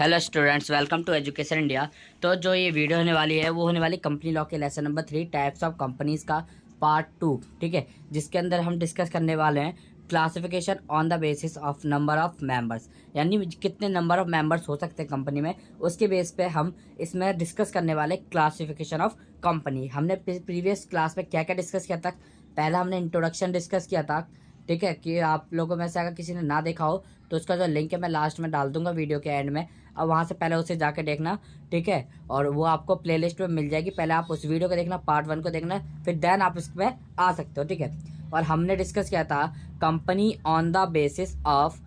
Hello students, welcome to Education India. तो जो ये वीडियो होने वाली है वो होने वाली कंपनी लॉ के lesson number 3 types of companies का पार्ट 2, ठीक है, जिसके अंदर हम डिस्कस करने वाले हैं classification on the basis of number of members, यानी कितने नंबर ऑफ मेंबर्स हो सकते हैं कंपनी में, उसके बेस पे हम इसमें डिस्कस करने वाले क्लासिफिकेशन ऑफ कंपनी। हमने प्रीवियस क्लास में क्या क्या डिस्कस किया था। पहला हमने इंट्रोडक्शन डिस्कस किया था, ठीक है, कि आप लोगों में से अगर किसी ने ना देखा हो तो उसका जो लिंक है मैं लास्ट में डाल दूंगा वीडियो के एंड में। अब वहाँ से पहले उसे जाके देखना, ठीक है, और वो आपको प्लेलिस्ट में मिल जाएगी। पहले आप उस वीडियो को देखना, पार्ट 1 को देखना, फिर देन आप इसमें आ सकते हो, ठीक है। और हमने डिस्कस किया था company on the basis of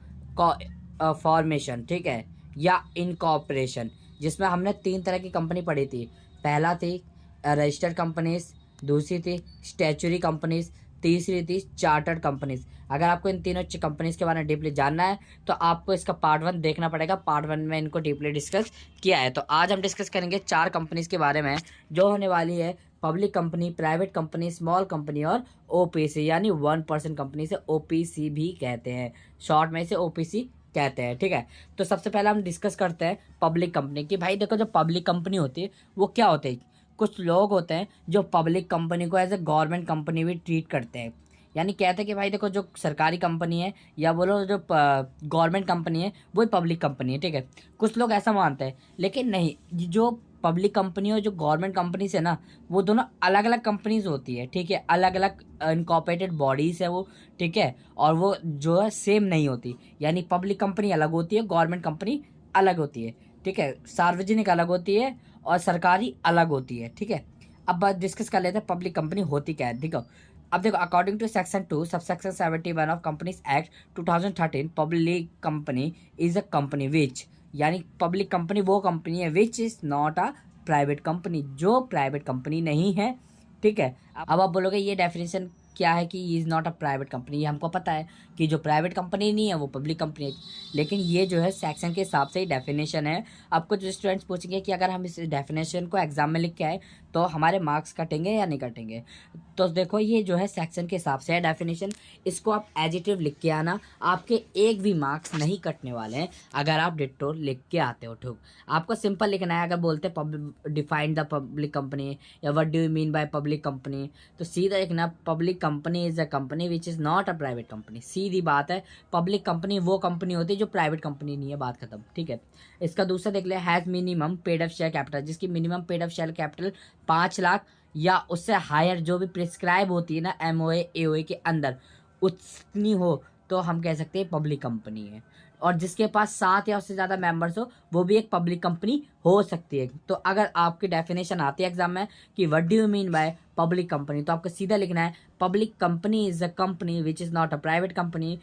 formation, ठीक है, या इनकॉर्पोरेशन, जिसमें हमने 3 तरह की कंपनी पढ़ी थी। पहला थी रजिस्टर्ड कंपनीज, दूसरी थी स्टैच्यूरी कंपनीज, तीसरी थी चार्टर्ड कंपनीज। अगर आपको इन तीनों कंपनीज के बारे में डीपली जानना है तो आपको इसका पार्ट 1 देखना पड़ेगा। पार्ट 1 में इनको डीपली डिस्कस किया है। तो आज हम डिस्कस करेंगे 4 कंपनीज के बारे में, जो होने वाली है public company, private company, small company और ओपीसी, यानी 1% कंपनी से ओपीसी भी कहते हैं, शॉर्ट में से ओपीसी कहते हैं, ठीक है। तो सबसे पहले हम डिस्कस करते हैं पब्लिक कंपनी की। भाई देखो, जो पब्लिक कंपनी होती है वो क्या होती है। कुछ लोग होते हैं जो पब्लिक कंपनी को एज ए गवर्नमेंट कंपनी भी ट्रीट करते हैं, यानी कहते हैं कि भाई देखो, जो सरकारी कंपनी है या बोलो जो गवर्नमेंट कंपनी है वही पब्लिक कंपनी है, ठीक है। कुछ लोग ऐसा मानते हैं, लेकिन नहीं, जो पब्लिक कंपनी और जो गवर्नमेंट कंपनी से ना, वो दोनों अलग अलग कंपनीज होती है, ठीक है, अलग अलग इनकॉर्पोरेटेड बॉडीज है वो, ठीक है, और वो जो है सेम नहीं होती। यानी पब्लिक कंपनी अलग होती है, गवर्नमेंट कंपनी अलग होती है, ठीक है, सार्वजनिक अलग होती है और सरकारी अलग होती है, ठीक है। अब बात डिस्कस कर लेते हैं पब्लिक कंपनी होती क्या है। देखो, अब देखो, according to section 2 subsection 71 of Companies Act 2013, public company is a company which, यानी पब्लिक कंपनी वो कंपनी है which is not a private company, जो प्राइवेट कंपनी नहीं है, ठीक है। अब आप बोलोगे ये डेफिनेशन क्या है कि is not a private company. ये हमको पता है कि जो प्राइवेट कंपनी नहीं है वो पब्लिक कंपनी है, लेकिन ये जो है सेक्शन के हिसाब से ही डेफिनेशन है। आपको जो स्टूडेंट्स पूछेंगे कि अगर हम इस डेफिनेशन को एग्जाम में लिख के आए तो हमारे मार्क्स कटेंगे या नहीं कटेंगे, तो देखो ये जो है सेक्शन के हिसाब से है डेफिनेशन। इसको आप एडिटिव लिख के आना, आपके एक भी मार्क्स नहीं कटने वाले हैं अगर आप डिट्टो लिख के आते हो, ठीक। आपको सिंपल लिखना है। अगर बोलते डिफाइन द पब्लिक कंपनी या what do you mean by public company, तो सीधा लिखना public company is a company which is not a private company. सीधी बात है, पब्लिक कंपनी वो कंपनी होती है जो प्राइवेट कंपनी नहीं है, बात खत्म, ठीक है। इसका दूसरा देख ले, has minimum paid up share capital, जिसकी minimum paid up share capital 5 lakh या उससे हायर जो भी प्रिस्क्राइब होती है ना एमओए एओए के अंदर, उतनी हो तो हम कह सकते हैं पब्लिक कंपनी है। और जिसके पास 7 या उससे ज़्यादा मेंबर्स हो वो भी एक पब्लिक कंपनी हो सकती है। तो अगर आपकी डेफिनेशन आती है एग्जाम में कि what do you mean by public company, तो आपको सीधा लिखना है public company is a company which is not a private company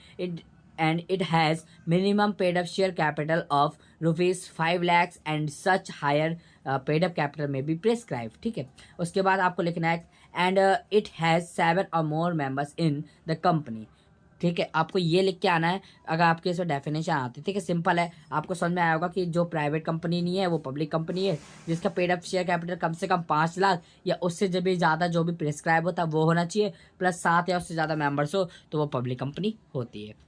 it has minimum paid up share capital of rupees 5 lakhs and such higher paid up capital may be prescribed, ठीक है। उसके बाद आपको लिखना है and it has 7 or more members in the company, ठीक है। आपको ये लिख के आना है अगर आपके इसमें डेफिनेशन आती है, ठीक है। सिंपल है, आपको समझ में आया होगा कि जो प्राइवेट कंपनी नहीं है वो पब्लिक कंपनी है, जिसका पेड अप शेयर कैपिटल कम से कम 5 लाख या उससे जब भी ज़्यादा जो भी प्रिस्क्राइब होता है वो होना चाहिए, प्लस 7 या उससे ज़्यादा मेंबर्स हो तो वो पब्लिक कंपनी होती है।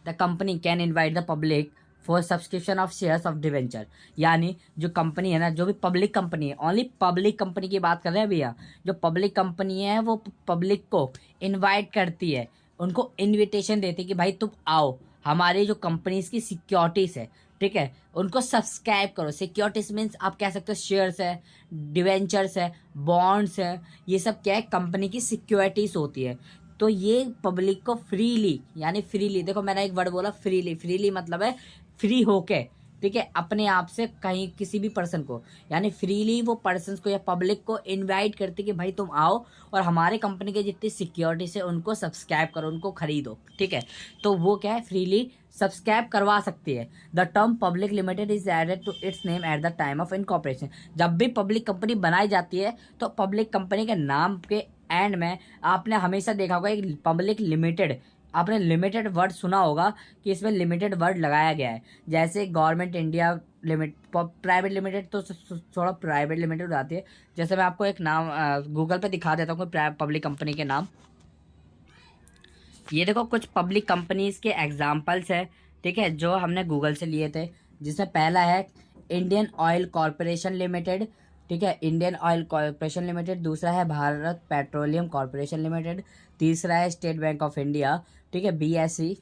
The company can invite the public for subscription of shares of debenture, यानी जो कंपनी है ना, जो भी पब्लिक कंपनी है, ओनली पब्लिक कंपनी की बात कर रहे हैं भैया, जो पब्लिक कंपनी है वो पब्लिक को इनवाइट करती है, उनको इनविटेशन देती है कि भाई तुम आओ, हमारी जो कंपनीज की सिक्योरिटीज है, ठीक है, उनको सब्सक्राइब करो। सिक्योरिटीज मीन्स आप कह सकते हो शेयर्स है, डिवेंचर्स है, बॉन्ड्स है, ये सब क्या है, कंपनी की सिक्योरिटीज होती है। तो ये पब्लिक को फ्रीली, यानी फ्रीली, देखो मैंने एक वर्ड बोला फ्रीली, फ्रीली मतलब है फ्री होके, ठीक है, अपने आप से कहीं किसी भी पर्सन को, यानी फ्रीली वो पर्सन को या पब्लिक को इनवाइट करती कि भाई तुम आओ और हमारे कंपनी के जितनी सिक्योरिटी से उनको सब्सक्राइब करो, उनको खरीदो, ठीक है। तो वो क्या है, फ्रीली सब्सक्राइब करवा सकती है। The term public limited is added to its name at the time of incorporation, जब भी पब्लिक कंपनी बनाई जाती है तो पब्लिक कंपनी के नाम के एंड में आपने हमेशा देखा होगा एक पब्लिक लिमिटेड, आपने लिमिटेड वर्ड सुना होगा कि इसमें लिमिटेड वर्ड लगाया गया है। जैसे government India limit, private limited तो थोड़ा प्राइवेट लिमिटेड आती है। जैसे मैं आपको एक नाम गूगल पे दिखा देता हूँ पब्लिक कंपनी के नाम। ये देखो कुछ पब्लिक कंपनीज के एग्जाम्पल्स है, ठीक है, जो हमने गूगल से लिए थे। जिसमें पहला है इंडियन ऑयल कॉरपोरेशन लिमिटेड, ठीक है, इंडियन ऑयल कॉरपोरेशन लिमिटेड। दूसरा है भारत पेट्रोलियम कॉरपोरेशन लिमिटेड। तीसरा है स्टेट बैंक ऑफ इंडिया, ठीक है, BSE।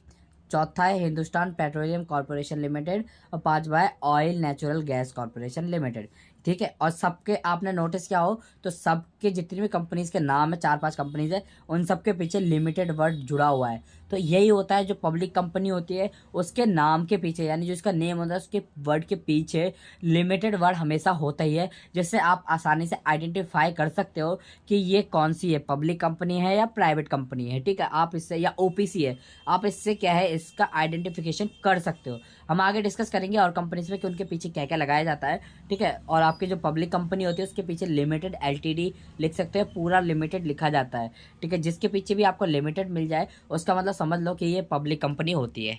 चौथा है हिंदुस्तान पेट्रोलियम कॉरपोरेशन लिमिटेड। और पांचवा है oil natural gas corporation limited, ठीक है। और सबके आपने नोटिस किया हो तो सबके जितनी भी कंपनीज के नाम है, 4-5 कंपनीज है, उन सबके पीछे लिमिटेड वर्ड जुड़ा हुआ है। तो यही होता है जो पब्लिक कंपनी होती है उसके नाम के पीछे, यानी जो इसका नेम होता है उसके वर्ड के पीछे लिमिटेड वर्ड हमेशा होता ही है, जिससे आप आसानी से आइडेंटिफाई कर सकते हो कि ये कौन सी है, पब्लिक कंपनी है या प्राइवेट कंपनी है, ठीक है। आप इससे, या OPC है, आप इससे क्या है इसका आइडेंटिफिकेशन कर सकते हो। हम आगे डिस्कस करेंगे और कंपनीज में कि उनके पीछे क्या क्या लगाया जाता है, ठीक है। और आपकी जो पब्लिक कंपनी होती है उसके पीछे लिमिटेड LTD लिख सकते हैं, पूरा लिमिटेड लिखा जाता है, ठीक है। जिसके पीछे भी आपको लिमिटेड मिल जाए उसका मतलब समझ लो कि ये पब्लिक कंपनी होती है,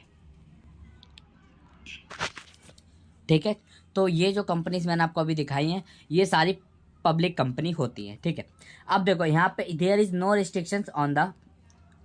ठीक है। तो ये जो कंपनीज मैंने आपको अभी दिखाई हैं ये सारी पब्लिक कंपनी होती है, ठीक है। अब देखो यहाँ पे there is no restrictions on the,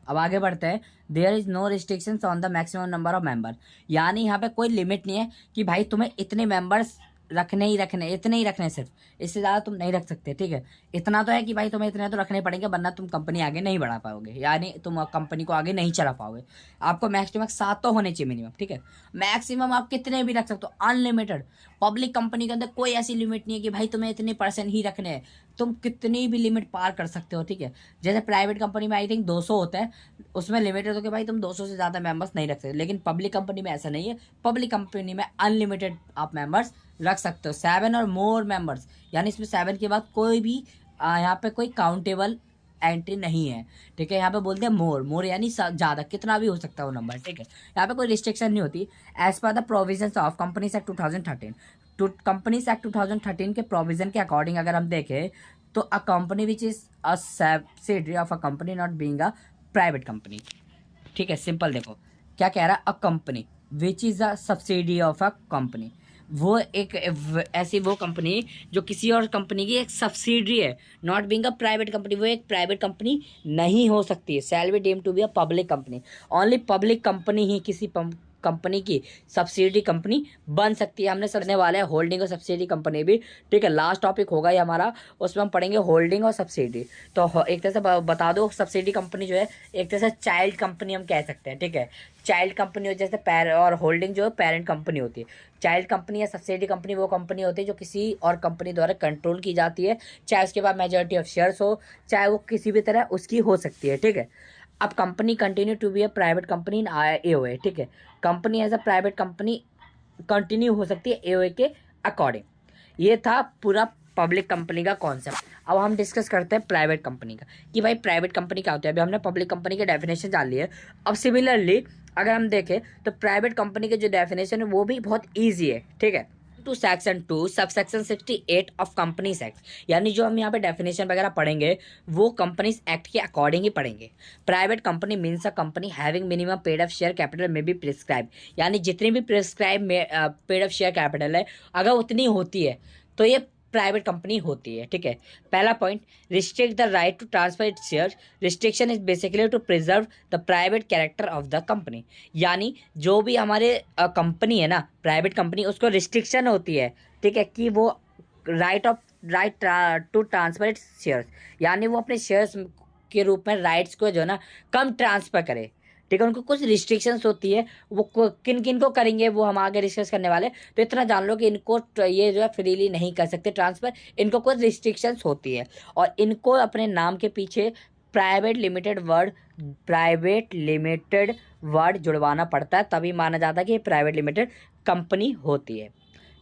अब आगे बढ़ते हैं, there is no restrictions on the maximum number of member, यानी यहाँ पे कोई लिमिट नहीं है कि भाई तुम्हें इतने मेंबर्स रखने ही रखने, इतने ही रखने, सिर्फ इससे ज़्यादा तुम नहीं रख सकते, ठीक है। इतना तो है कि भाई तुम्हें इतने तो रखने पड़ेंगे वरना तुम कंपनी आगे नहीं बढ़ा पाओगे, यानी तुम कंपनी को आगे नहीं चला पाओगे। आपको मैक्सिमम 7 तो होने चाहिए मिनिमम, ठीक है। मैक्सिमम आप कितने भी रख सकते हो, अनलिमिटेड। पब्लिक कंपनी के अंदर कोई ऐसी लिमिट नहीं है कि भाई तुम्हें इतने % ही रखने हैं, तुम कितनी भी लिमिट पार कर सकते हो, ठीक है। जैसे प्राइवेट कंपनी में आई थिंक 200 होता है, उसमें लिमिटेड हो कि भाई तुम 200 से ज़्यादा मेंबर्स नहीं रख सकते, लेकिन पब्लिक कंपनी में ऐसा नहीं है। पब्लिक कंपनी में अनलिमिटेड आप मेंबर्स रख सकते हो, 7 और मोर मेंबर्स, यानी इसमें 7 के बाद कोई भी यहाँ पे कोई काउंटेबल एंट्री नहीं है, ठीक है। यहाँ पे बोलते हैं मोर, मोर यानी ज़्यादा, कितना भी हो सकता है वो नंबर, ठीक है। यहाँ पे कोई रिस्ट्रिक्शन नहीं होती। As per the provisions of Companies Act 2013, Companies Act 2013 के प्रोविजन के अकॉर्डिंग अगर हम देखें तो a company which is a subsidiary of a company not being a private company, ठीक है। सिंपल देखो क्या कह रहा है, a company which is a subsidy of a company, वो एक ऐसी वो कंपनी जो किसी और कंपनी की एक सब्सिडरी है, not being a private company, वो एक प्राइवेट कंपनी नहीं हो सकती है। Shall be deemed to be a public company, only public company ही किसी कंपनी की सब्सिडी कंपनी बन सकती है। हमने समझने वाले हैं होल्डिंग और सब्सिडी कंपनी भी, ठीक है। लास्ट टॉपिक होगा ये हमारा, उसमें हम पढ़ेंगे होल्डिंग और सब्सिडी। तो एक तरह से बता दो, सब्सिडी कंपनी जो है एक तरह से चाइल्ड कंपनी हम कह सकते हैं, ठीक है। चाइल्ड कंपनी हो जैसे और होल्डिंग जो है पेरेंट कंपनी होती है। चाइल्ड कंपनी या सब्सिडी कंपनी वो कंपनी होती है जो किसी और कंपनी द्वारा कंट्रोल की जाती है, चाहे उसके पास मेजॉरिटी ऑफ शेयर्स हो, चाहे वो किसी भी तरह उसकी हो सकती है, ठीक है। अब company continue to be a private company in AOA, ठीक है। Company as a private company continue हो सकती है AOA के अकॉर्डिंग। ये था पूरा पब्लिक कंपनी का कॉन्सेप्ट। अब हम डिस्कस करते हैं प्राइवेट कंपनी का, कि भाई प्राइवेट कंपनी क्या होती है। अभी हमने पब्लिक कंपनी की डेफिनेशन जान ली है। अब सिमिलरली अगर हम देखें तो प्राइवेट कंपनी के जो डेफिनेशन है वो भी बहुत ईजी है, ठीक है। To section 2 sub section 68 of Companies act, यानी जो हम यहाँ पे डेफिनेशन वगैरह पढ़ेंगे वो कंपनीज एक्ट के अकॉर्डिंग ही पढ़ेंगे। Private company means a company having minimum paid of share capital में बी प्रिस्क्राइब, यानी जितनी भी prescribe paid of share capital है अगर उतनी होती है तो ये प्राइवेट कंपनी होती है, ठीक है। पहला point, restrict the right to transfer its share, restriction is basically to preserve the private character of the company, यानी जो भी हमारे कंपनी है ना प्राइवेट कंपनी, उसको रिस्ट्रिक्शन होती है, ठीक है, कि वो right to transfer its shares, यानी वो अपने शेयर्स के रूप में राइट्स को जो है ना कम ट्रांसफर करे, ठीक है। उनको कुछ रिस्ट्रिक्शंस होती है, वो किन किन को करेंगे वो हम आगे डिस्कस करने वाले। तो इतना जान लो कि इनको ये जो है फ्रीली नहीं कर सकते ट्रांसफ़र, इनको कुछ रिस्ट्रिक्शंस होती है और इनको अपने नाम के पीछे प्राइवेट लिमिटेड वर्ड जुड़वाना पड़ता है, तभी माना जाता है कि ये प्राइवेट लिमिटेड कंपनी होती है,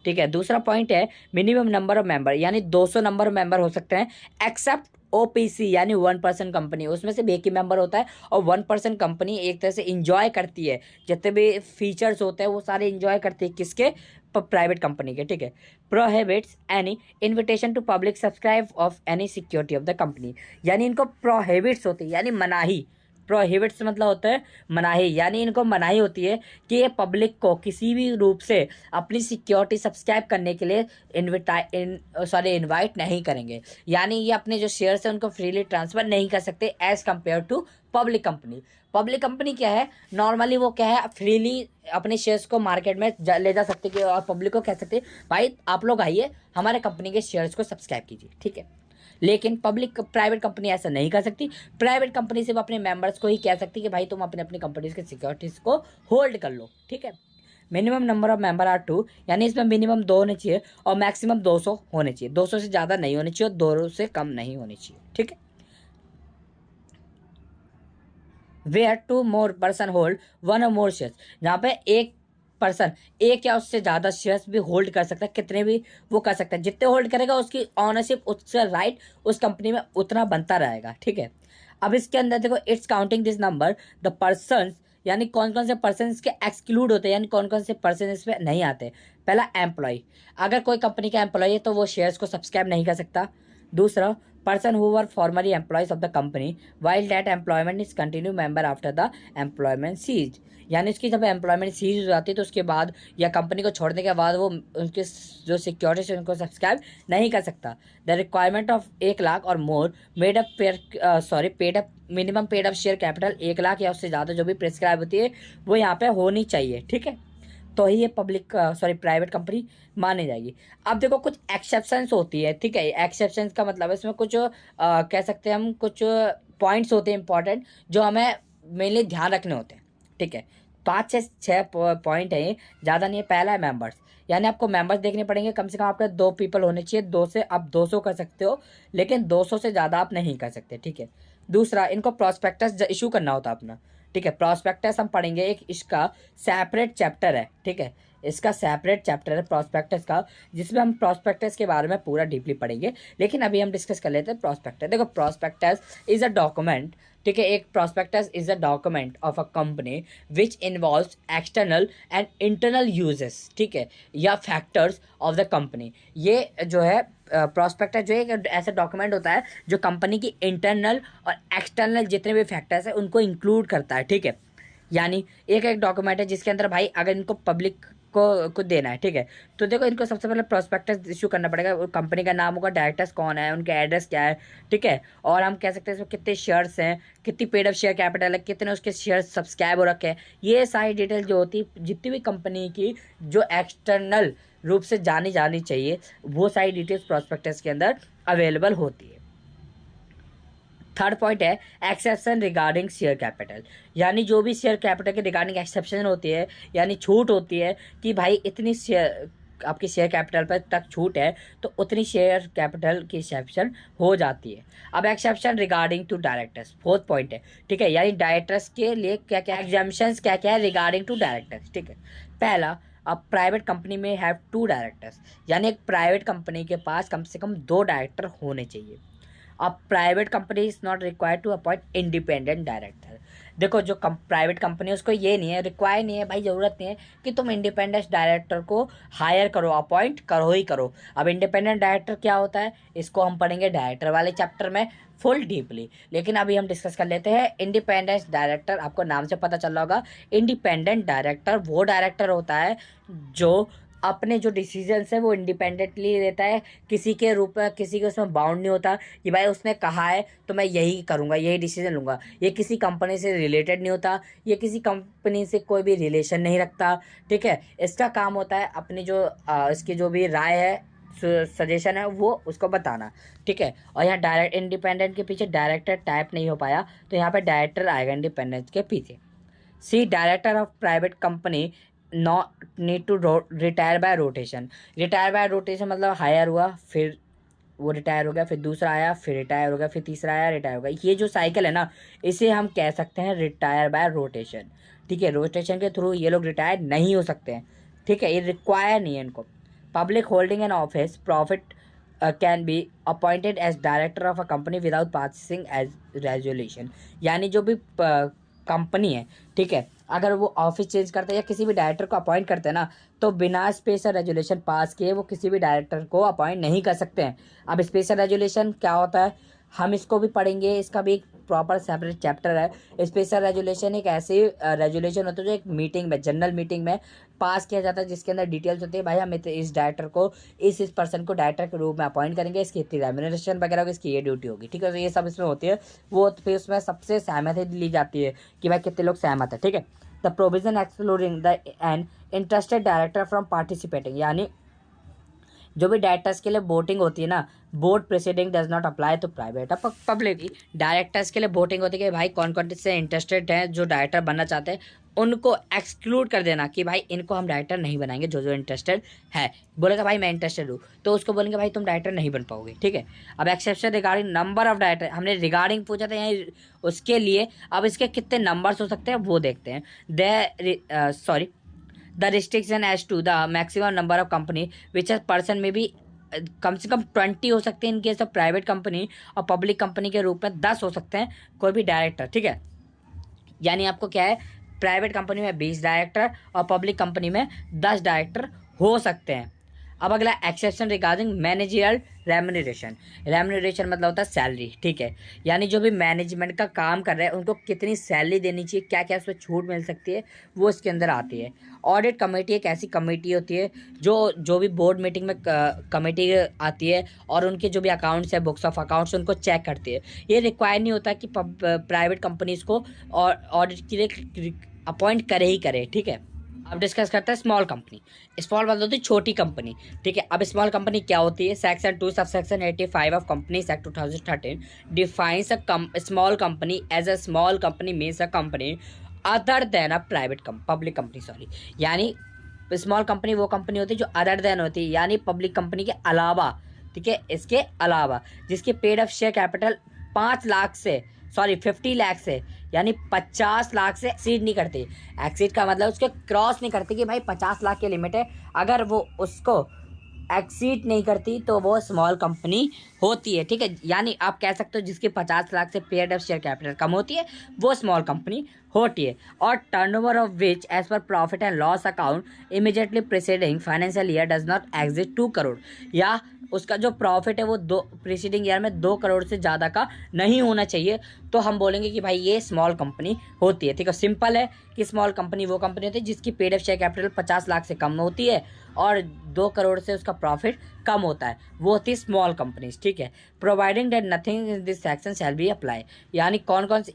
ठीक है। दूसरा पॉइंट है मिनिमम नंबर ऑफ मेंबर, यानी 200 नंबर ऑफ मेंबर हो सकते हैं, एक्सेप्ट OPC यानी 1% कंपनी, उसमें से एक ही मेंबर होता है और 1% कंपनी एक तरह से इंजॉय करती है, जितने भी फीचर्स होते हैं वो सारे इंजॉय करती है किसके, प्राइवेट कंपनी के, ठीक है। Prohibits any invitation to public subscribe of any security of the company, यानी इनको प्रोहिबिट्स होती है यानी मनाही, प्रोहिबिट्स मतलब होता है मनाही, यानी इनको मनाही होती है कि ये पब्लिक को किसी भी रूप से अपनी सिक्योरिटी सब्सक्राइब करने के लिए इनवाइट नहीं करेंगे। यानी ये अपने जो शेयर्स हैं उनको फ्रीली ट्रांसफर नहीं कर सकते as compare to public company. Public company क्या है, नॉर्मली वो क्या है, फ्रीली अपने शेयर्स को मार्केट में ले जा सकते कि, और पब्लिक को कह सकते भाई आप लोग आइए हमारे कंपनी के शेयर्स को सब्सक्राइब कीजिए, ठीक है। लेकिन पब्लिक प्राइवेट कंपनी ऐसा नहीं कर सकती। प्राइवेट कंपनी सिर्फ अपने मेंबर्स को ही कह सकती कि भाई तुम अपने अपनी कंपनीज के सिक्योरिटीज को होल्ड कर लो, ठीक है। Minimum number of member are 2, यानी इसमें मिनिमम 2 होने चाहिए और मैक्सिमम 200 होने चाहिए। 200 से ज़्यादा नहीं होने चाहिए और 200 से कम नहीं होनी चाहिए, ठीक है। वेयर 2 मोर पर्सन होल्ड 1 और मोर शेयर्स, जहाँ पे एक पर्सन एक या उससे ज़्यादा शेयर्स भी होल्ड कर सकता है, कितने भी वो कर सकता है। जितने होल्ड करेगा उसकी ऑनरशिप, उससे राइट उस कंपनी में उतना बनता रहेगा, ठीक है। अब इसके अंदर देखो, it's counting this number the person, यानी कौन कौन से पर्सन इसके एक्सक्लूड होते हैं, यानी कौन कौन से पर्सन इसमें नहीं आते। पहला एम्प्लॉय, अगर कोई कंपनी का एम्प्लॉय है तो वो शेयर्स को सब्सक्राइब नहीं कर सकता। दूसरा, person who were formerly employees of the company while that employment is continue member after the employment cease, यानी उसकी जब एम्प्लॉयमेंट सीज हो जाती है तो उसके बाद या कंपनी को छोड़ने के बाद वो उनके जो सिक्योरिटी है उनको सब्सक्राइब नहीं कर सकता। द रिक्वायरमेंट ऑफ 1 लाख और more made up paid up minimum paid up share capital 1 lakh या उससे ज़्यादा जो भी प्रिस्क्राइब होती है वो यहाँ पे होनी चाहिए, ठीक है। तो ही ये प्राइवेट कंपनी मानी जाएगी। अब देखो कुछ एक्सेप्शंस होती है, ठीक है। एक्सेप्शंस का मतलब है इसमें कुछ कह सकते हैं हम, कुछ पॉइंट्स होते हैं इंपॉर्टेंट जो हमें मेनली ध्यान रखने होते हैं, ठीक है। 5 से 6 पॉइंट है, ज़्यादा नहीं है। पहला है मेंबर्स, यानी आपको मेंबर्स देखने पड़ेंगे, कम से कम आपके 2 पीपल होने चाहिए। 2 से आप 200 कर सकते हो, लेकिन 200 से ज़्यादा आप नहीं कर सकते, ठीक है। दूसरा, इनको प्रोस्पेक्टस इशू करना होता है अपना, ठीक है। प्रोस्पेक्टस हम पढ़ेंगे, एक इसका सेपरेट चैप्टर है, ठीक है। इसका सेपरेट चैप्टर है प्रोस्पेक्टस का, जिसमें हम प्रोस्पेक्टस के बारे में पूरा डीपली पढ़ेंगे। लेकिन अभी हम डिस्कस कर लेते हैं प्रोस्पेक्टस। देखो, प्रोस्पेक्टस इज अ डॉक्यूमेंट, ठीक है। एक prospectus is a document of a company which involves external and internal uses, ठीक है, या फैक्टर्स ऑफ द कंपनी। ये जो है प्रोस्पेक्टस जो है एक ऐसा डॉक्यूमेंट होता है जो कंपनी की इंटरनल और एक्सटर्नल जितने भी फैक्टर्स हैं उनको इंक्लूड करता है, ठीक है। यानी एक डॉक्यूमेंट है जिसके अंदर भाई अगर इनको पब्लिक को कुछ देना है, ठीक है, तो देखो इनको सबसे पहले प्रोस्पेक्टस इशू करना पड़ेगा। कंपनी का नाम होगा, डायरेक्टर्स कौन है, उनका एड्रेस क्या है, ठीक है। और हम कह सकते हैं इसमें कितने शेयर्स हैं, कितनी पेड अप शेयर कैपिटल है, कितने उसके शेयर सब्सक्राइब हो रखे हैं। ये सारी डिटेल जो होती है जितनी भी कंपनी की जो एक्सटर्नल रूप से जानी चाहिए, वो सारी डिटेल्स प्रोस्पेक्टस के अंदर अवेलेबल होती है। थर्ड पॉइंट है एक्सेप्शन रिगार्डिंग शेयर कैपिटल, यानी जो भी शेयर कैपिटल के रिगार्डिंग एक्सेप्शन होती है, यानी छूट होती है कि भाई इतनी शेयर आपकी शेयर कैपिटल पर तक छूट है तो उतनी शेयर कैपिटल की एक्सेप्शन हो जाती है। अब exception regarding to directors, fourth point है, ठीक है। यानी डायरेक्टर्स के लिए क्या क्या एग्जाम्पशंस क्या क्या है रिगार्डिंग टू डायरेक्टर्स, ठीक है। पहला, अब प्राइवेट कंपनी में हैव 2 डायरेक्टर्स, यानी एक प्राइवेट कंपनी के पास कम से कम 2 डायरेक्टर होने चाहिए। अब private company is not required to appoint independent director. देखो जो प्राइवेट कंपनी है उसको ये नहीं है, रिक्वायर नहीं है भाई, ज़रूरत नहीं है कि तुम इंडिपेंडेंट डायरेक्टर को हायर करो, अपॉइंट करो ही करो। अब इंडिपेंडेंट डायरेक्टर क्या होता है, इसको हम पढ़ेंगे डायरेक्टर वाले चैप्टर में फुल डीपली। लेकिन अभी हम डिस्कस कर लेते हैं इंडिपेंडेंट डायरेक्टर। आपको नाम से पता चल रहा होगा, इंडिपेंडेंट डायरेक्टर वो डायरेक्टर होता है जो अपने जो डिसीजंस है वो इंडिपेंडेंटली लेता है, किसी के रूप में, किसी के उसमें बाउंड नहीं होता कि भाई उसने कहा है तो मैं यही करूँगा, यही डिसीजन लूँगा। ये किसी कंपनी से रिलेटेड नहीं होता, ये किसी कंपनी से कोई भी रिलेशन नहीं रखता, ठीक है। इसका काम होता है अपनी जो इसकी जो भी राय है, सजेशन है, वो उसको बताना, ठीक है। और यहाँ डायरेक्ट इंडिपेंडेंट के पीछे डायरेक्टर टाइप नहीं हो पाया तो यहाँ पे डायरेक्टर आएगा इंडिपेंडेंट के पीछे। C director of private company not need to retire by rotation. Retire by rotation मतलब हायर हुआ, फिर वो रिटायर हो गया, फिर दूसरा आया, फिर रिटायर हो गया, फिर तीसरा आया, रिटायर हो गया। ये जो साइकिल है ना, इसे हम कह सकते हैं रिटायर बाय रोटेशन, ठीक है। रोटेशन के थ्रू ये लोग रिटायर नहीं हो सकते हैं, ठीक है, ये रिक्वायर नहीं है इनको। Public holding an office profit can be appointed as director of a company without passing as resolution, यानी जो भी कंपनी है, ठीक है, अगर वो ऑफिस चेंज करते हैं या किसी भी डायरेक्टर को अपॉइंट करते हैं ना, तो बिना स्पेशल रेजुलेशन पास किए वो किसी भी डायरेक्टर को अपॉइंट नहीं कर सकते हैं। अब स्पेशल रेजुलेशन क्या होता है, हम इसको भी पढ़ेंगे, इसका भी एक प्रॉपर सेपरेट चैप्टर है। स्पेशल रेजुलेशन एक ऐसी रेजुलेशन होता है जो एक मीटिंग में, जनरल मीटिंग में पास किया जाता है, जिसके अंदर डिटेल्स होती है, भाई हम इस डायरेक्टर को, इस पर्सन को डायरेक्टर के रूप में अपॉइंट करेंगे, इसकी इतनी रेम्यूनरेशन वगैरह होगी, इसकी ये ड्यूटी होगी, ठीक है। तो ये सब इसमें होती है। वो फिर उसमें सबसे सहमति ली जाती है कि भाई कितने लोग सहमत है, ठीक है। The provision excluding the an interested director from participating, यानी जो भी डायरेक्टर्स के लिए वोटिंग होती है ना, board presiding does not apply to private public. Directors के लिए वोटिंग होती है कि भाई कौन कौन से इंटरेस्टेड हैं, जो डायरेक्टर बनना चाहते हैं, उनको एक्सक्लूड कर देना कि भाई इनको हम डायरेक्टर नहीं बनाएंगे। जो जो इंटरेस्टेड है बोलेगा भाई मैं इंटरेस्टेड हूँ, तो उसको बोलेंगे भाई तुम डायरेक्टर नहीं बन पाओगे, ठीक है। अब exception regarding number of director, हमने रिगार्डिंग पूछा था यहाँ, उसके लिए अब इसके कितने नंबर्स हो सकते हैं वो देखते हैं। The restriction as to the maximum number of company which a person may be कम से कम 20 हो सकते हैं in case of private company, और पब्लिक कंपनी के रूप में 10 हो सकते हैं कोई भी डायरेक्टर, ठीक है। यानी आपको क्या है, प्राइवेट कंपनी में 20 डायरेक्टर और पब्लिक कंपनी में 10 डायरेक्टर हो सकते हैं। अब अगला exception regarding managerial remuneration. Remuneration मतलब होता है सैलरी, ठीक है। यानी जो भी मैनेजमेंट का काम कर रहे हैं उनको कितनी सैलरी देनी चाहिए, क्या क्या उसमें छूट मिल सकती है, वो इसके अंदर आती है। ऑडिट कमेटी एक ऐसी कमेटी होती है जो भी बोर्ड मीटिंग में कमेटी आती है और उनके जो भी अकाउंट्स है, बुक्स ऑफ अकाउंट्स, उनको चेक करती है। ये रिक्वायर नहीं होता कि प्राइवेट कंपनीज को ऑडिट के लिए अपॉइंट करे ही करे, ठीक है। अब डिस्कस करते हैं स्मॉल कंपनी। स्मॉल मतलब होती है छोटी कंपनी, ठीक है। अब स्मॉल कंपनी क्या होती है, section 2 sub section 85 of Companies Act 2013 defines a small company as a small company means a company other than a public company, sorry. यानी स्मॉल कंपनी वो कंपनी होती है जो अदर देन होती है, यानी पब्लिक कंपनी के अलावा, ठीक है, इसके अलावा, जिसकी paid of share capital 50 lakh से यानी 50 लाख से एक्सीड नहीं करती। एक्सीड का मतलब उसके क्रॉस नहीं करती कि भाई 50 लाख की लिमिट है, अगर वो उसको एक्सीड नहीं करती तो वो स्मॉल कंपनी होती है, ठीक है। यानी आप कह सकते हो जिसकी 50 लाख से पेड ऑफ शेयर कैपिटल कम होती है वो स्मॉल कंपनी होती है। और turnover of which as per profit and loss account immediately preceding financial year does not exceed 2 crore, या उसका जो प्रॉफिट है वो प्रीसीडिंग ईयर में 2 करोड़ से ज़्यादा का नहीं होना चाहिए, तो हम बोलेंगे कि भाई ये स्मॉल कंपनी होती है, ठीक है। सिंपल है कि स्मॉल कंपनी वो कंपनी होती है जिसकी paid of share capital 50 lakh से कम होती है और 2 करोड़ से उसका प्रॉफिट कम होता है, वो होती है स्मॉल कंपनीज, ठीक है। Providing that nothing in this section shall be apply, यानी कौन कौन सी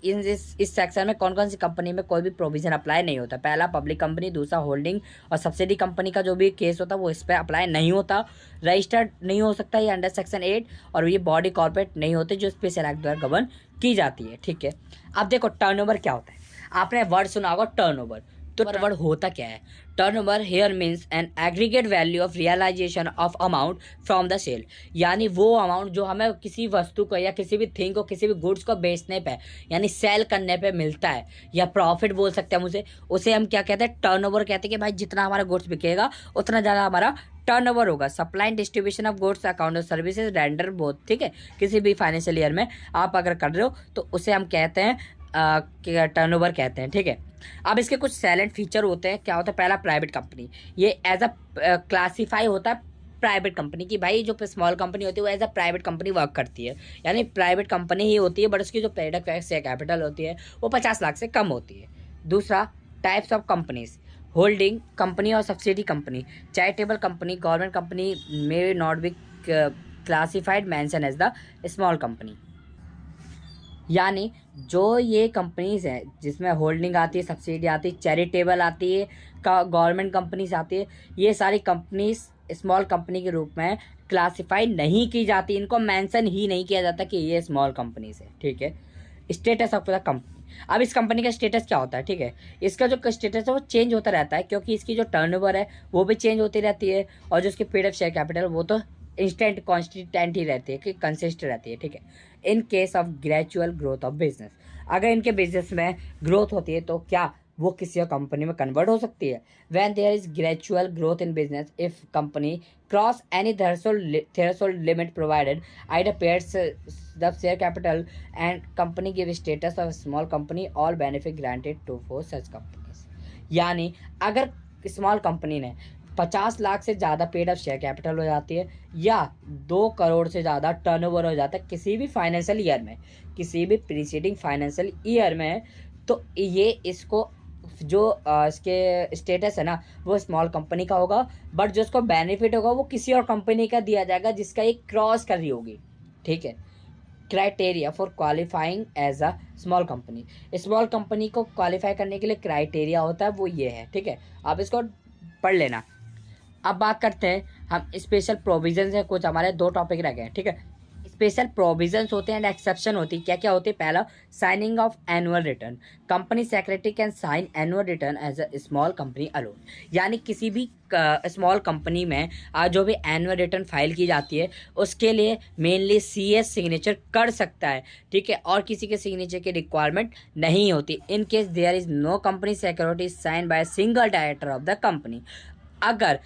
इस सेक्शन में कौन कौन सी कंपनी में कोई भी प्रोविजन अप्लाई नहीं होता। पहला पब्लिक कंपनी, दूसरा होल्डिंग और सब्सिडी कंपनी का जो भी केस होता है वो इस पर अप्लाई नहीं होता। रजिस्टर्ड नहीं हो सकता ये अंडर सेक्शन 8, और ये बॉडी कॉर्पोरेट नहीं होते जो स्पेशल एक्ट द्वारा गवर्न की जाती है, ठीक है। अब देखो टर्नओवर क्या होता है, आपने वर्ड सुना होगा टर्नओवर, तो वर्ड होता क्या है। Turnover here means an aggregate value of realisation of amount from the sale, यानी वो अमाउंट जो हमें किसी वस्तु को या किसी भी थिंग को, किसी भी गुड्स को बेचने पे यानी सेल करने पे मिलता है, या प्रॉफिट बोल सकते हैं उसे हम क्या कहते हैं, टर्नओवर कहते हैं। कि भाई जितना हमारा गुड्स बिकेगा उतना ज़्यादा हमारा टर्नओवर होगा। Supply and distribution of goods account of services render both, ठीक है। किसी भी फाइनेंशियल ईयर में आप अगर कर रहे हो तो उसे हम कहते हैं टर्नओवर कहते हैं, ठीक है। अब इसके कुछ साइलेंट फीचर होते हैं। क्या होता है, पहला प्राइवेट कंपनी, ये एज अ क्लासीफाई होता है प्राइवेट कंपनी की, भाई जो स्मॉल कंपनी होती है वो as a private company work करती है, यानी प्राइवेट कंपनी ही होती है, बट उसकी जो पेड अप शेयर कैपिटल होती है वो 50 लाख से कम होती है। दूसरा types of companies, holding company और subsidy company, charitable company, government company may not be classified mention as the small company. यानी जो ये कंपनीज हैं जिसमें होल्डिंग आती है, सब्सिडी आती है, चैरिटेबल आती है, गवर्नमेंट कंपनीज आती है, ये सारी कंपनीज स्मॉल कंपनी के रूप में क्लासिफाई नहीं की जाती, इनको मेंशन ही नहीं किया जाता कि ये स्मॉल कंपनीज है, ठीक है। स्टेटस ऑफ द कंपनी, अब इस कंपनी का स्टेटस क्या होता है, ठीक है। इसका जो स्टेटस है वो चेंज होता रहता है, क्योंकि इसकी जो टर्नओवर है वो भी चेंज होती रहती है, और जो इसकी पेड ऑफ शेयर कैपिटल वो तो इंस्टेंट कॉन्स्टिटेंट ही रहती है, कि कंसिस्ट रहती है, ठीक है। In case of gradual growth of business, अगर इनके बिजनेस में ग्रोथ होती है तो क्या वो किसी और कंपनी में कन्वर्ट हो सकती है। When there is gradual growth in business if company cross any threshold limit provided either pairs the share capital and company give status of small company, all benefit granted to for such companies. यानी अगर small company ने 50 लाख से ज़्यादा paid up share capital हो जाती है, या 2 करोड़ से ज़्यादा टर्नओवर हो जाता है किसी भी फाइनेंशियल ईयर में, किसी भी प्रीसीडिंग फाइनेंशियल ईयर में, तो ये इसको जो इसके स्टेटस है ना वो स्मॉल कंपनी का होगा, बट जो उसको बेनिफिट होगा वो किसी और कंपनी का दिया जाएगा जिसका एक क्रॉस कर रही होगी। ठीक है, criteria for qualifying as a small company, small company को क्वालिफाई करने के लिए क्राइटेरिया होता है वो ये है। ठीक है, आप इसको पढ़ लेना। अब बात करते हैं हम स्पेशल प्रोविजंस है, कुछ हमारे 2 टॉपिक रह गए। ठीक है, स्पेशल प्रोविजंस होते हैं एंड एक्सेप्शन होती है। क्या क्या होती है? पहला, signing of annual return, company secretary can sign annual return as a small company alone, यानी किसी भी स्मॉल कंपनी में जो भी एनुअल रिटर्न फाइल की जाती है उसके लिए मेनली सीएस सिग्नेचर कर सकता है। ठीक है, और किसी के सिग्नेचर की रिक्वायरमेंट नहीं होती in case there is no company security sign by single director of the company. अगर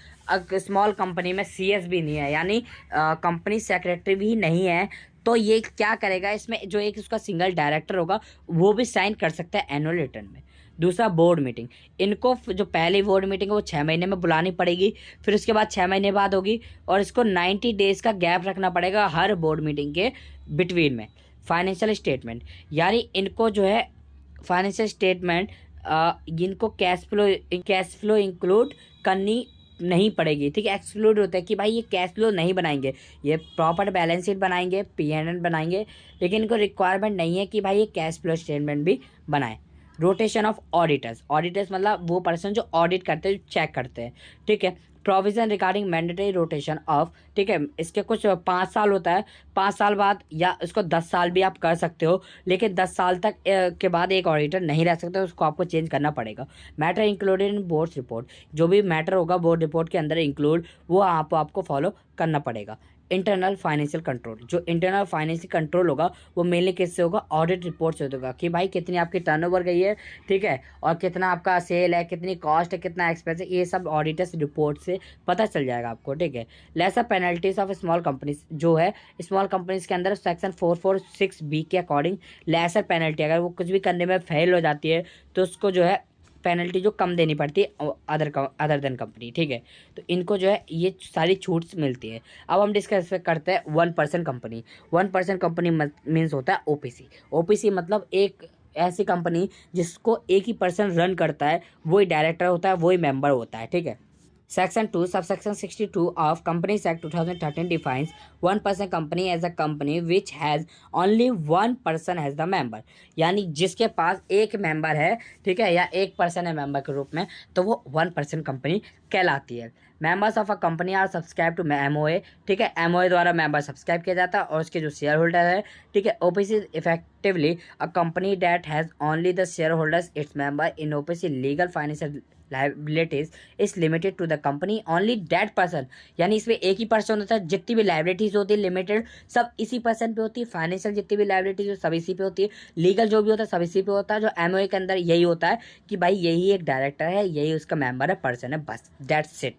स्मॉल कंपनी में सीएस भी नहीं है, यानी कंपनी सेक्रेटरी भी नहीं है, तो ये क्या करेगा, इसमें जो एक उसका सिंगल डायरेक्टर होगा वो भी साइन कर सकता है एनुअल रिटर्न में। दूसरा, बोर्ड मीटिंग, इनको जो पहली बोर्ड मीटिंग है वो 6 महीने में बुलानी पड़ेगी, फिर उसके बाद 6 महीने बाद होगी, और इसको 90 डेज का गैप रखना पड़ेगा हर बोर्ड मीटिंग के बिटवीन में। फाइनेंशियल स्टेटमेंट, यानी इनको जो है फाइनेंशियल स्टेटमेंट इनको कैश फ्लो इंक्लूड करनी नहीं पड़ेगी। ठीक है, एक्सक्लूड होता है कि भाई ये कैश फ्लो नहीं बनाएंगे, ये प्रॉपर बैलेंस शीट बनाएंगे, पीएनएल बनाएंगे, लेकिन इनको रिक्वायरमेंट नहीं है कि भाई ये कैश फ्लो स्टेटमेंट भी बनाए। रोटेशन ऑफ ऑडिटर्स, ऑडिटर्स मतलब वो पर्सन जो ऑडिट करते हैं, चेक करते हैं। ठीक है, provision regarding mandatory rotation of, ठीक है, इसके कुछ 5 साल होता है, 5 साल बाद या इसको 10 साल भी आप कर सकते हो, लेकिन 10 साल तक के बाद एक ऑडिटर नहीं रह सकता, उसको आपको चेंज करना पड़ेगा। Matter included in board report, जो भी मैटर होगा बोर्ड रिपोर्ट के अंदर इंक्लूड, वो आपको फॉलो करना पड़ेगा। इंटरनल फाइनेंशियल कंट्रोल, जो इंटरनल फाइनेंशियल कंट्रोल होगा वो मेनली किससे होगा? ऑडिट रिपोर्ट से होगा कि भाई कितनी आपकी टर्नओवर गई है, ठीक है, और कितना आपका सेल है, कितनी कॉस्ट है, कितना एक्सपेंस है, ये सब ऑडिटर्स रिपोर्ट से पता चल जाएगा आपको। ठीक है, lesser penalties of small companies, जो है स्मॉल कंपनीज के अंदर सेक्शन 446B के अकॉर्डिंग लेसर पेनल्टी, अगर वो कुछ भी करने में फेल हो जाती है तो उसको जो है पेनल्टी जो कम देनी पड़ती है अदर देन कंपनी। ठीक है, तो इनको जो है ये सारी छूट्स मिलती है। अब हम डिस्कस करते हैं 1% कंपनी। 1% कंपनी मीन्स होता है ओपीसी। ओपीसी मतलब एक ऐसी कंपनी जिसको एक ही पर्सन रन करता है, वही डायरेक्टर होता है, वही मेंबर होता है। ठीक है, Section 2, subsection 62 of Companies Act 2013 defines 1% company as a company which has only one person as the member, यानी जिसके पास एक मेंबर है, ठीक है, या एक पर्सन है मेंबर के रूप में, तो वो 1% कंपनी कहलाती है। Members of a company are subscribe to MOA, ठीक है, एमओए द्वारा मेंबर सब्सक्राइब किया जाता है, और उसके जो शेयर होल्डर है, ठीक है, OPC effectively a company that has only the shareholders its member in OPC legal financial liabilities is limited to the company only that person, यानी इसमें एक ही पर्सन होता है, जितनी भी लाइबिलिटीज होती है लिमिटेड सब इसी पर्सन पे होती है, फाइनेंशियल जितनी भी लाइबिलिटीज सब इसी पे होती है, लीगल जो भी होता है सब इसी पे होता है। जो एमओए के अंदर यही होता है कि भाई यही एक डायरेक्टर है, यही उसका मेंबर है, पर्सन है, बस that's it.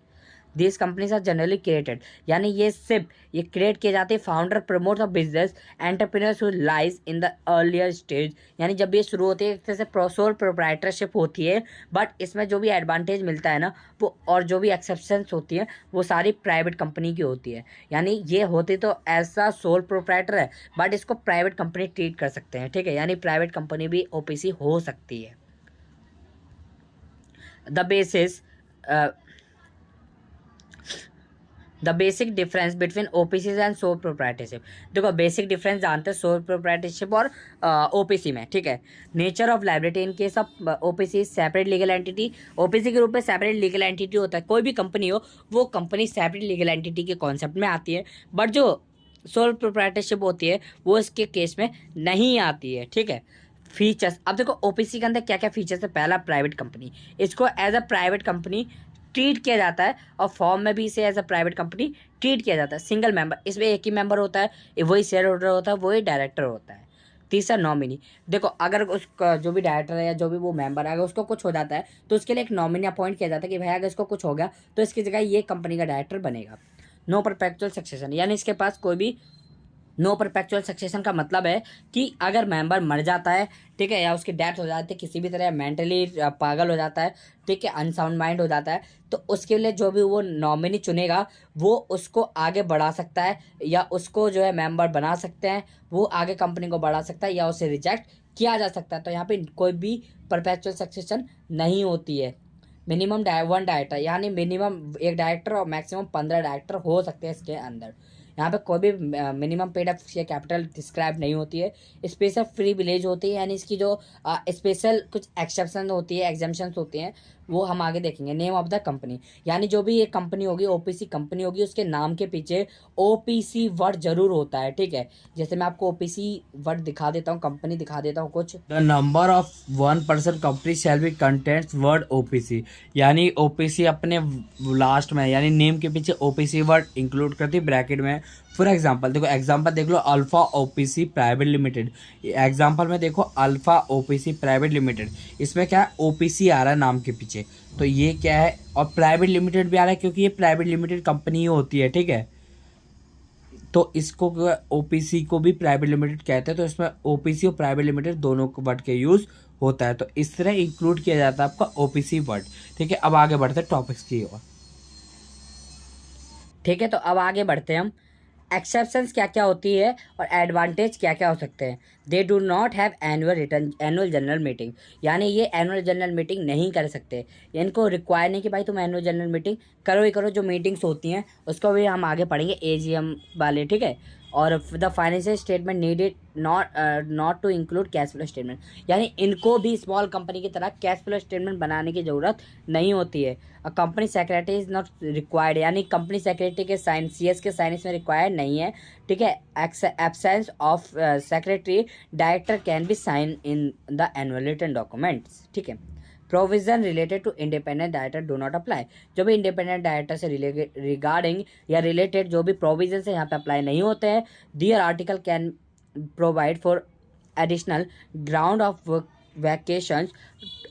This companies are generally created, यानी ये सिर्फ ये क्रिएट किए जाते हैं founder promote of business entrepreneurs who lies in the earlier stage, यानी जब ये शुरू होती है एक तरह से सोल प्रोप्राइटरशिप होती है, बट इसमें जो भी एडवांटेज मिलता है ना वो, और जो भी एक्सेप्शंस होती है वो सारी प्राइवेट कंपनी की होती है, यानी ये होती तो ऐसा सोल प्रोप्राइटर है बट इसको प्राइवेट कंपनी ट्रीट कर सकते हैं। ठीक है, यानी प्राइवेट कंपनी भी ओपीसी हो सकती है। The basic difference between OPC and sole proprietorship, देखो बेसिक डिफरेंस जानते हैं सोल प्रोप्राइटरशिप और ओपीसी में। ठीक है, nature of liability in case of OPC separate legal entity, OPC के रूप में सेपरेट लीगल एंटिटी होता है, कोई भी कंपनी हो वो कंपनी सेपरेट लीगल एंटिटी के कॉन्सेप्ट में आती है, बट जो सोल प्रोप्राइटरशिप होती है वो इसके केस में नहीं आती है। ठीक है, फीचर्स, अब देखो ओपीसी के अंदर क्या क्या फीचर्स है। पहला, प्राइवेट कंपनी, इसको as a private company treat किया जाता है, और फॉर्म में भी इसे as a private company treat किया जाता है। सिंगल मेंबर, इसमें एक ही मेंबर होता है, वही शेयर होल्डर होता है, वही डायरेक्टर होता है। तीसरा, नॉमिनी, देखो अगर उसका जो भी डायरेक्टर है या जो भी वो मेंबर है अगर उसको कुछ हो जाता है तो उसके लिए एक नॉमिनी अपॉइंट किया जाता है कि भाई अगर इसको कुछ हो गया तो इसकी जगह ये कंपनी का डायरेक्टर बनेगा। नो परपेचुअल सक्सेशन, यानी इसके पास कोई भी नो परपेचुअल सक्सेशन का मतलब है कि अगर मेंबर मर जाता है, ठीक है, या उसकी डेथ हो जाती है किसी भी तरह, मेंटली पागल हो जाता है, ठीक है, अनसाउंड माइंड हो जाता है, तो उसके लिए जो भी वो नॉमिनी चुनेगा वो उसको आगे बढ़ा सकता है, या उसको जो है मेंबर बना सकते हैं, वो आगे कंपनी को बढ़ा सकता है, या उसे रिजेक्ट किया जा सकता है। तो यहाँ पे कोई भी परपेचुअल सक्सेशन नहीं होती है। मिनिमम वन डायरेक्टर, यानी मिनिमम एक डायरेक्टर और मैक्सिमम 15 डायरेक्टर हो सकते हैं इसके अंदर। यहाँ पे कोई भी मिनिमम पेड अप या कैपिटल डिस्क्राइब नहीं होती है। स्पेशल फ्री विलेज होती है, यानी इसकी जो स्पेशल कुछ एक्सेप्शन होती है, एग्जाम्पशंस होती हैं, वो हम आगे देखेंगे। नेम ऑफ द कंपनी, यानी जो भी एक कंपनी होगी, ओपीसी कंपनी होगी, उसके नाम के पीछे ओपीसी वर्ड जरूर होता है, ठीक है। जैसे मैं आपको ओपीसी वर्ड दिखा देता हूँ, कंपनी दिखा देता हूँ कुछ। The number of 1% company shall be contents word OPC, यानी ओपीसी अपने लास्ट में, यानी नेम के पीछे ओपीसी वर्ड इंक्लूड करती ब्रैकेट में। फॉर एग्जाम्पल देखो, एग्जाम्पल देख लो, Alpha OPC private limited. Example में देखो, अल्फा ओपीसी प्राइवेट लिमिटेड, इसमें क्या है, ओपीसी आ रहा है नाम के पीछे, तो ये क्या है, और प्राइवेट लिमिटेड भी आ रहा है क्योंकि ये प्राइवेट लिमिटेड कंपनी होती है, ठीक है। तो इसको ओपीसी को भी प्राइवेट लिमिटेड कहते हैं, तो इसमें ओपीसी और प्राइवेट लिमिटेड दोनों वर्ड के यूज होता है, तो इस तरह इंक्लूड किया जाता है आपका ओपीसी वर्ड, ठीक है। अब आगे बढ़ते हैं टॉपिक्स की ओर, ठीक है। तो अब आगे बढ़ते हैं हम, एक्सेप्शंस क्या क्या होती है और एडवांटेज क्या क्या हो सकते हैं। They do not have annual general meeting, यानी ये एनुअल जनरल मीटिंग नहीं कर सकते। इनको रिक्वायर नहीं कि भाई तुम एनुअल जनरल मीटिंग करो ही करो। जो मीटिंग्स होती हैं उसको भी हम आगे पढ़ेंगे, एजीएम वाले, ठीक है। और the financial statement needed not to include cash flow statement, यानी इनको भी स्मॉल कंपनी की तरह कैश फ्लो स्टेटमेंट बनाने की ज़रूरत नहीं होती है। Company secretary is not required, यानी कंपनी सेक्रेटरी के साइन, सीएस के साइन इसमें रिक्वायर्ड नहीं है, ठीक है। Absence of secretary director can be sign in the annual return documents, ठीक है। Provision related to independent director do not apply, जो भी इंडिपेंडेंट डायरेक्टर से रिगार्डिंग या रिलेटेड जो भी प्रोविजन से यहाँ पे अप्लाई नहीं होते हैं। Their article can provide for additional ground of vacations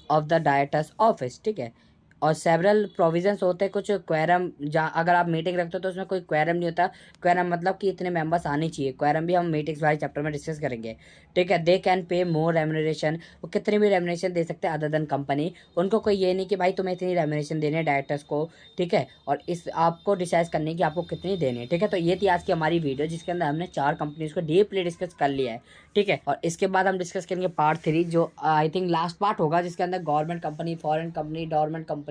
of the directors office, ठीक है। और सेवरल प्रोविजंस होते हैं, कुछ क्वेरम, जहाँ अगर आप मीटिंग रखते हो तो उसमें कोई क्वेरम नहीं होता। क्वेरम मतलब कि इतने मेंबर्स आने चाहिए, क्वेरम भी हम मीटिंग्स वाले चैप्टर में डिस्कस करेंगे, ठीक है। They can pay more remuneration, वो कितनी भी रेम्युनरेशन दे सकते हैं अदर देन कंपनी। उनको कोई ये नहीं कि भाई तुम्हें इतनी रेम्युनरेशन देनी है डायरेक्टर्स को, ठीक है, और इस आपको डिसाइड करनी है कि आपको कितनी देनी है, ठीक है। तो ये थी आज की हमारी वीडियो, जिसके अंदर हमने 4 कंपनीज को डीपली डिस्कस कर लिया है, ठीक है। और इसके बाद हम डिस्कस करेंगे पार्ट 3, जो आई थिंक लास्ट पार्ट होगा, जिसके अंदर government company, foreign company, dormant company,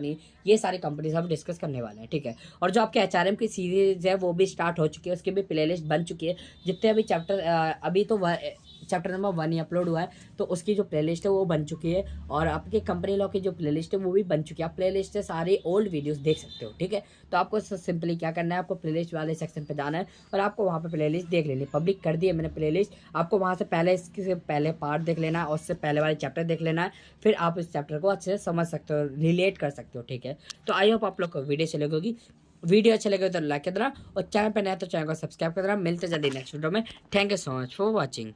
ये सारी कंपनीज हम डिस्कस करने वाले हैं, ठीक है। और जो आपके एचआरएम की सीरीज है वो भी स्टार्ट हो चुकी है, उसकी भी प्लेलिस्ट बन चुकी है। जितने अभी चैप्टर, अभी तो चैप्टर नंबर 1 ही अपलोड हुआ है, तो उसकी जो प्लेलिस्ट है वो बन चुकी है, और आपके कंपनी लॉ की जो प्लेलिस्ट है वो भी बन चुकी है। आप प्लेलिस्ट से सारे ओल्ड वीडियोस देख सकते हो, ठीक है। तो आपको सिंपली क्या करना है, आपको प्लेलिस्ट वाले सेक्शन पे जाना है और आपको वहाँ पे प्लेलिस्ट देख लेनी है। पब्लिक कर दी है मैंने प्लेलिस्ट, आपको वहाँ से पहले इसके पहले पार्ट देख लेना है और उससे पहले वाले चैप्टर देख लेना है, फिर आप इस चैप्टर को अच्छे से समझ सकते हो, रिलेट कर सकते हो, ठीक है। तो आई होप आप लोग को वीडियो चलेगी होगी। वीडियो अच्छा लगे तो लाइक कर देना, और चैनल पर नया तो चैनल को सब्सक्राइब कर देना। मिलते जल्दी नेक्स्ट वीडियो में। Thank you so much for watching.